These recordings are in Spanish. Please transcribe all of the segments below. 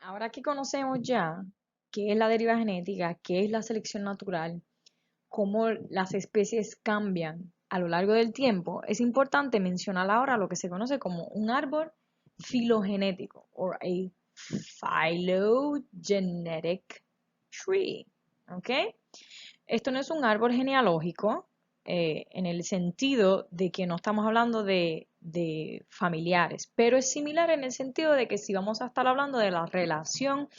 Ahora que conocemos ya qué es la deriva genética, qué es la selección natural, cómo las especies cambian a lo largo del tiempo, es importante mencionar ahora lo que se conoce como un árbol filogenético o a phylogenetic tree. ¿Ok? Esto no es un árbol genealógico en el sentido de que no estamos hablando de familiares, pero es similar en el sentido de que si vamos a estar hablando de la relación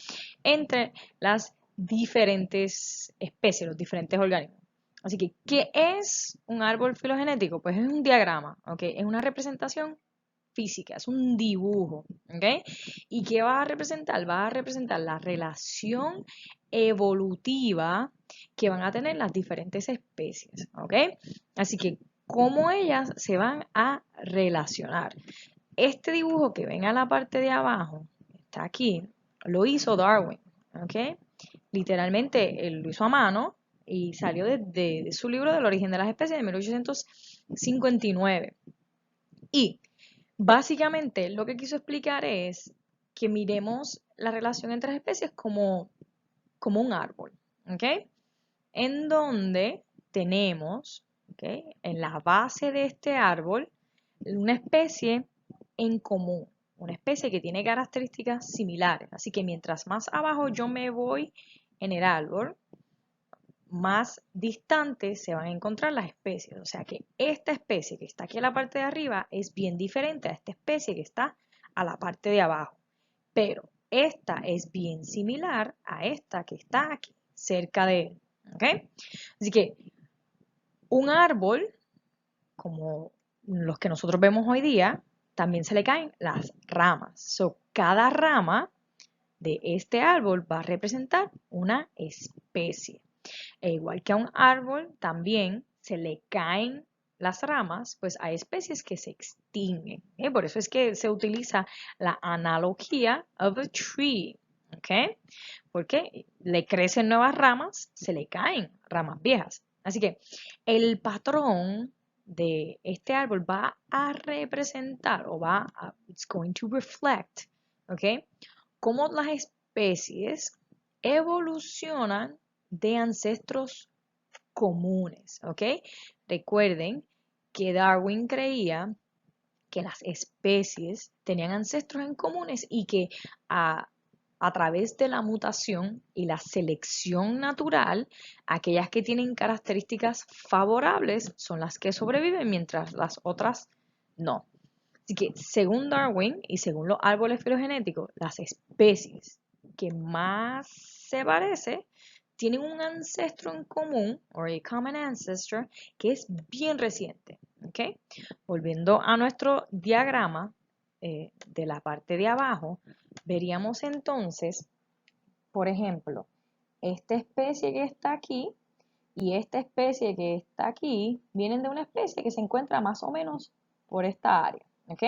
entre las diferentes especies, los diferentes organismos. Así que, ¿qué es un árbol filogenético? Pues es un diagrama, ¿ok? Es una representación física, es un dibujo, ¿ok? ¿Y qué va a representar? Va a representar la relación evolutiva que van a tener las diferentes especies, ¿ok? Así que, ¿cómo ellas se van a relacionar? Este dibujo que ven a la parte de abajo, está aquí, lo hizo Darwin, ¿ok? Literalmente él lo hizo a mano y salió de su libro del origen de las especies de 1859. Y básicamente lo que quiso explicar es que miremos la relación entre las especies como un árbol, ¿ok? En donde tenemos, ¿ok? En la base de este árbol una especie en común, una especie que tiene características similares. Así que mientras más abajo yo me voy en el árbol, más distantes se van a encontrar las especies. O sea que esta especie que está aquí en la parte de arriba es bien diferente a esta especie que está a la parte de abajo. Pero esta es bien similar a esta que está aquí, cerca de él. ¿Ok? Así que un árbol, como los que nosotros vemos hoy día, también se le caen las ramas. Cada rama de este árbol va a representar una especie. E igual que a un árbol también se le caen las ramas, pues hay especies que se extinguen. Por eso es que se utiliza la analogía of a tree. ¿Ok? Porque le crecen nuevas ramas, se le caen ramas viejas. Así que el patrón de este árbol va a representar o it's going to reflect, ¿ok? Cómo las especies evolucionan de ancestros comunes, ¿ok? Recuerden que Darwin creía que las especies tenían ancestros en comunes y que a, a través de la mutación y la selección natural, aquellas que tienen características favorables son las que sobreviven, mientras las otras no. Así que según Darwin y según los árboles filogenéticos, las especies que más se parece tienen un ancestro en común, o a common ancestor, que es bien reciente. ¿Ok? Volviendo a nuestro diagrama de la parte de abajo, veríamos entonces, por ejemplo, esta especie que está aquí y esta especie que está aquí vienen de una especie que se encuentra más o menos por esta área. ¿Ok?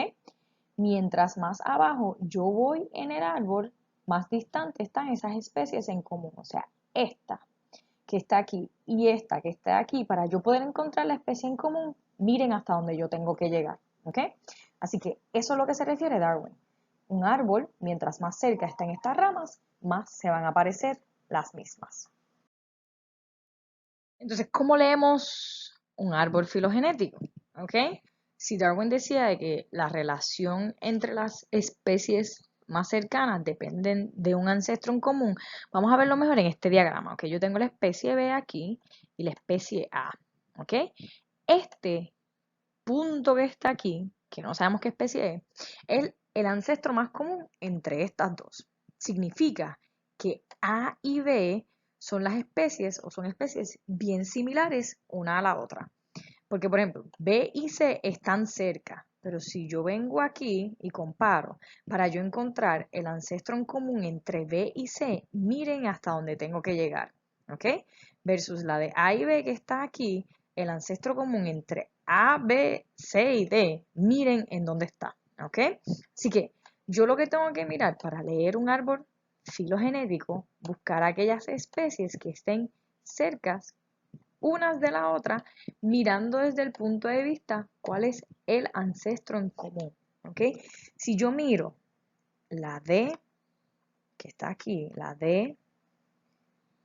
Mientras más abajo yo voy en el árbol, más distante están esas especies en común. O sea, esta que está aquí y esta que está aquí, para yo poder encontrar la especie en común, miren hasta donde yo tengo que llegar. ¿Ok? Así que eso es lo que se refiere Darwin. Un árbol, mientras más cerca estén estas ramas, más se van a parecer las mismas. Entonces, ¿cómo leemos un árbol filogenético? ¿Ok? Si Darwin decía de que la relación entre las especies más cercanas dependen de un ancestro en común, vamos a verlo mejor en este diagrama. ¿Ok? Yo tengo la especie B aquí y la especie A. ¿Ok? Este punto que está aquí, que no sabemos qué especie es el ancestro más común entre estas dos. Significa que A y B son las especies o son especies bien similares una a la otra. Porque, por ejemplo, B y C están cerca, pero si yo vengo aquí y comparo, para yo encontrar el ancestro en común entre B y C, miren hasta dónde tengo que llegar, ¿ok? Versus la de A y B que está aquí, el ancestro común entre A, B, C y D, miren en dónde está, ¿ok? Así que yo lo que tengo que mirar para leer un árbol filogenético, buscar aquellas especies que estén cercas unas de la otra, mirando desde el punto de vista cuál es el ancestro en común. ¿Ok? Si yo miro la D, ¿ok? que está aquí, la D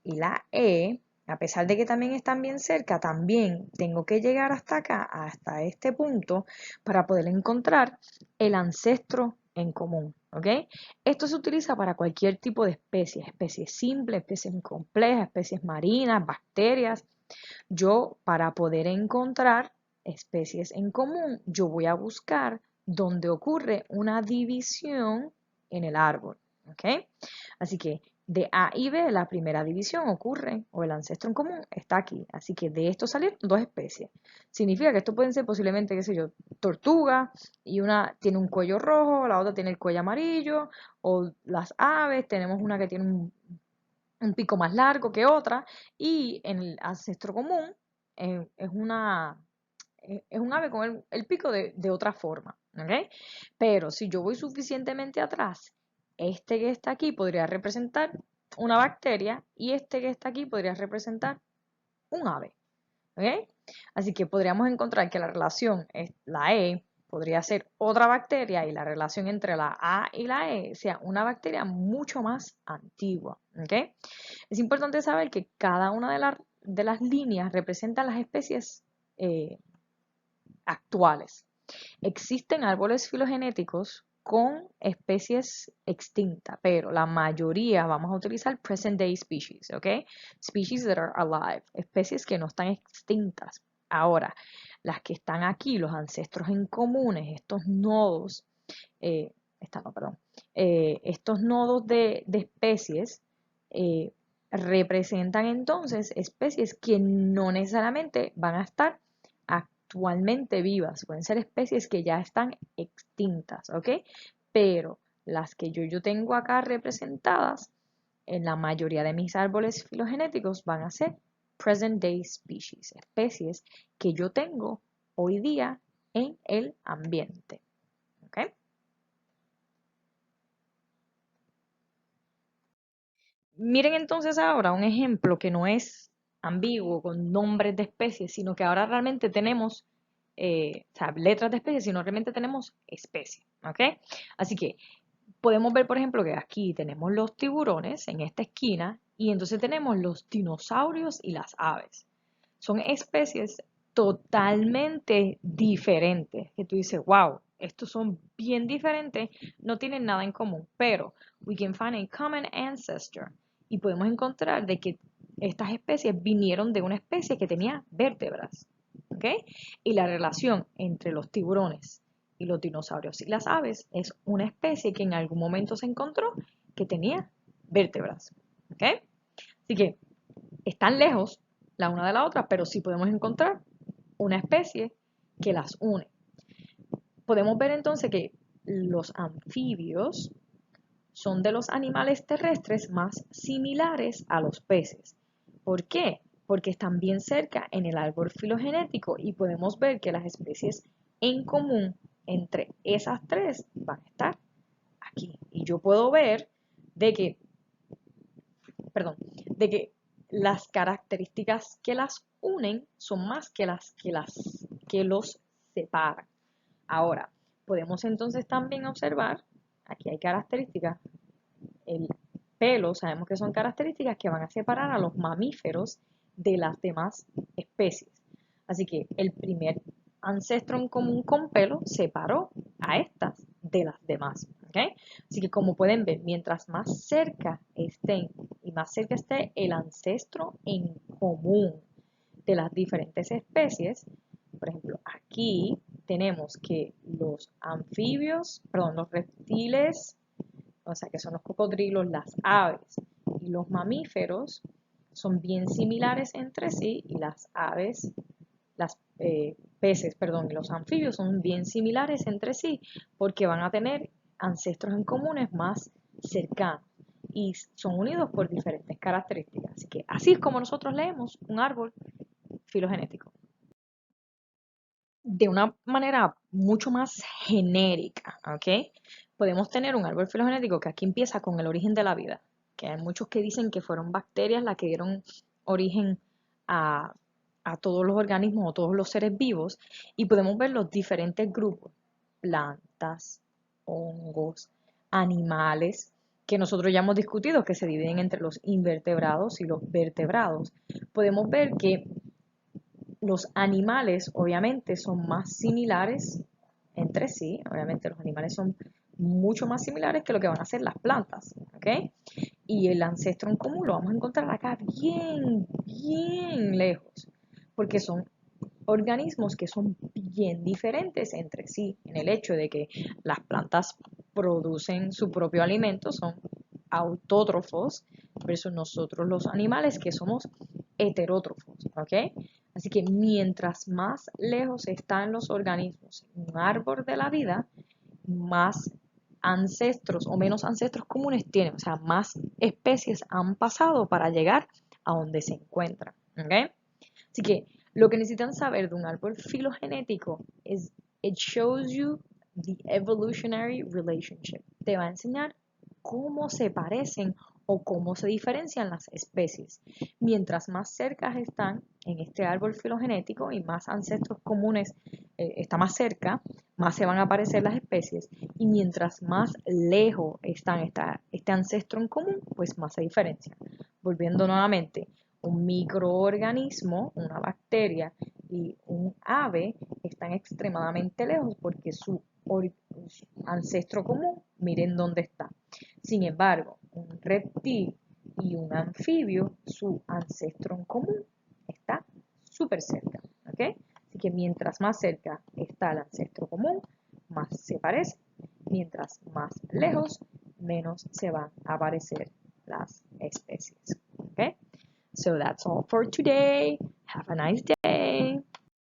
y la E, a pesar de que también están bien cerca, también tengo que llegar hasta acá, hasta este punto, para poder encontrar el ancestro en común, ¿ok? Esto se utiliza para cualquier tipo de especie, especies simples, especies complejas, especies marinas, bacterias. Yo, para poder encontrar especies en común, yo voy a buscar donde ocurre una división en el árbol, ¿ok? Así que de A y B, la primera división ocurre, o el ancestro en común está aquí. Así que de esto salieron dos especies. Significa que esto pueden ser posiblemente, qué sé yo, tortuga, y una tiene un cuello rojo, la otra tiene el cuello amarillo, o las aves, tenemos una que tiene un pico más largo que otra, y en el ancestro común es un ave con el pico de otra forma, ¿ok? Pero si yo voy suficientemente atrás, este que está aquí podría representar una bacteria y este que está aquí podría representar un ave, ¿ok? Así que podríamos encontrar que la relación es la E podría ser otra bacteria y la relación entre la A y la E sea una bacteria mucho más antigua, ¿ok? Es importante saber que cada una de las líneas representa las especies eh, actuales. Existen árboles filogenéticos con especies extintas, pero la mayoría vamos a utilizar present day species, ¿ok? Species that are alive, especies que no están extintas. Ahora, las que están aquí, los ancestros en comunes, estos nodos, no, perdón, estos nodos de especies eh, representan entonces especies que no necesariamente van a estar actualmente vivas, pueden ser especies que ya están extintas, ¿ok? Pero las que yo tengo acá representadas en la mayoría de mis árboles filogenéticos van a ser present day species, especies que yo tengo hoy día en el ambiente, ¿ok? Miren entonces ahora un ejemplo que no es ambiguo con nombres de especies, sino que ahora realmente tenemos, o sea, letras de especies, sino realmente tenemos especies, ¿ok? Así que podemos ver, por ejemplo, que aquí tenemos los tiburones en esta esquina y entonces tenemos los dinosaurios y las aves. Son especies totalmente diferentes, que tú dices, wow, estos son bien diferentes, no tienen nada en común, pero we can find a common ancestor y podemos encontrar de que estas especies vinieron de una especie que tenía vértebras, ¿ok? Y la relación entre los tiburones y los dinosaurios y las aves es una especie que en algún momento se encontró que tenía vértebras, ¿ok? Así que están lejos la una de la otra, pero sí podemos encontrar una especie que las une. Podemos ver entonces que los anfibios son de los animales terrestres más similares a los peces. ¿Por qué? Porque están bien cerca en el árbol filogenético y podemos ver que las especies en común entre esas tres van a estar aquí. Y yo puedo ver de que, perdón, de que las características que las unen son más que que los separan. Ahora, podemos entonces también observar, aquí hay características, el pelo, sabemos que son características que van a separar a los mamíferos de las demás especies. Así que el primer ancestro en común con pelo separó a estas de las demás. ¿Okay? Así que como pueden ver, mientras más cerca estén y más cerca esté el ancestro en común de las diferentes especies, por ejemplo, aquí tenemos que los anfibios, perdón, los reptiles, o sea, que son los cocodrilos, las aves y los mamíferos, son bien similares entre sí y las aves, las peces, perdón, y los anfibios son bien similares entre sí porque van a tener ancestros en comunes más cercanos y son unidos por diferentes características. Así que así es como nosotros leemos un árbol filogenético. De una manera mucho más genérica, ¿ok? Podemos tener un árbol filogenético que aquí empieza con el origen de la vida, que hay muchos que dicen que fueron bacterias las que dieron origen a, a todos los organismos o todos los seres vivos, y podemos ver los diferentes grupos, plantas, hongos, animales, que nosotros ya hemos discutido, que se dividen entre los invertebrados y los vertebrados, podemos ver que los animales obviamente son más similares entre sí, obviamente los animales son mucho más similares que lo que van a hacer las plantas, ¿ok? Y el ancestro en común lo vamos a encontrar acá bien, bien lejos, porque son organismos que son bien diferentes entre sí, en el hecho de que las plantas producen su propio alimento, son autótrofos, versus nosotros los animales que somos heterótrofos, ¿ok? Así que mientras más lejos están los organismos en un árbol de la vida, más ancestros o menos ancestros comunes tienen, o sea, más especies han pasado para llegar a donde se encuentran, ¿ok? Así que lo que necesitan saber de un árbol filogenético es, it shows you the evolutionary relationship. Te va a enseñar cómo se parecen o cómo se diferencian las especies. Mientras más cerca están en este árbol filogenético y más ancestros comunes está más cerca, más se van a parecer las especies. Y mientras más lejos están este ancestro en común, pues más se diferencian. Volviendo nuevamente, un microorganismo, una bacteria y un ave están extremadamente lejos porque su ancestro común, miren dónde está. Sin embargo, un reptil y un anfibio, su ancestro en común está súper cerca, ¿ok? Así que mientras más cerca está el ancestro común, más se parece. Mientras más lejos, menos se van a parecer las especies, ¿ok? So that's all for today. Have a nice day.